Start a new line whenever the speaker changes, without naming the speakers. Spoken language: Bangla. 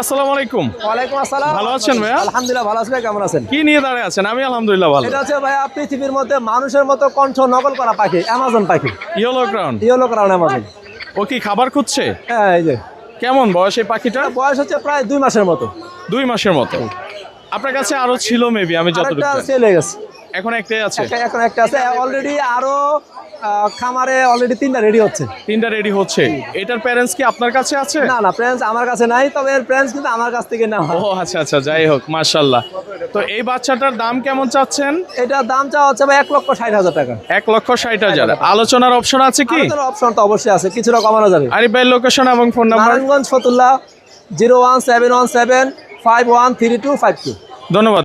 আসসালামু আলাইকুম।
ওয়ালাইকুম আসসালাম।
ভালো আছেন ভাইয়া?
আলহামদুলিল্লাহ ভালো আছি ভাই, কেমন আছেন?
কি নিয়ে দাঁড়ায় আছেন? আমি আলহামদুলিল্লাহ ভালো।
এটা হচ্ছে ভাইয়া পৃথিবীর মধ্যে মানুষের মতো কণ্ঠ নকল করা পাখি, অ্যামাজন পাখি।
Yellow crown.
Yellow crown Amazon.
ও কি খাবার খুঁজছে?
হ্যাঁ, এই যে
কেমন বয়স এই পাখিটা?
বয়স হচ্ছে প্রায় 2 মাসের মতো।
2 মাসের মতো। আপনার কাছে আরো ছিল মেবি, আমি যতটুকু
আরেকটা
জানি।
সেল হয়ে গেছে।
এখন একটাই আছে।
এখন একটা আছে অলরেডি, আরো খামারে অলরেডি 3টা রেডি হচ্ছে।
3টা রেডি হচ্ছে। এটার প্যারেন্টস কি আপনার কাছে আছে?
না না, প্রেন্স আমার কাছে নাই, তবে এর প্রেন্স কিন্তু আমার কাছ থেকে নেওয়া।
ও আচ্ছা আচ্ছা, যাই হোক মাশাআল্লাহ। তো এই বাচ্চাটার দাম কেমন চাচ্ছেন?
এটার দাম চাওয়া হচ্ছে ভাই 1,60,000 টাকা।
1,60,000। আলোচনার অপশন আছে কি?
অপশন তো অবশ্যই আছে, কিছুটা কমানো যাবে।
আরিফ ভাইয়ের লোকেশন এবং ফোন নাম্বার।
নারায়ণগঞ্জ ফতুল্লাহ 01717 513252।
ধন্যবাদ।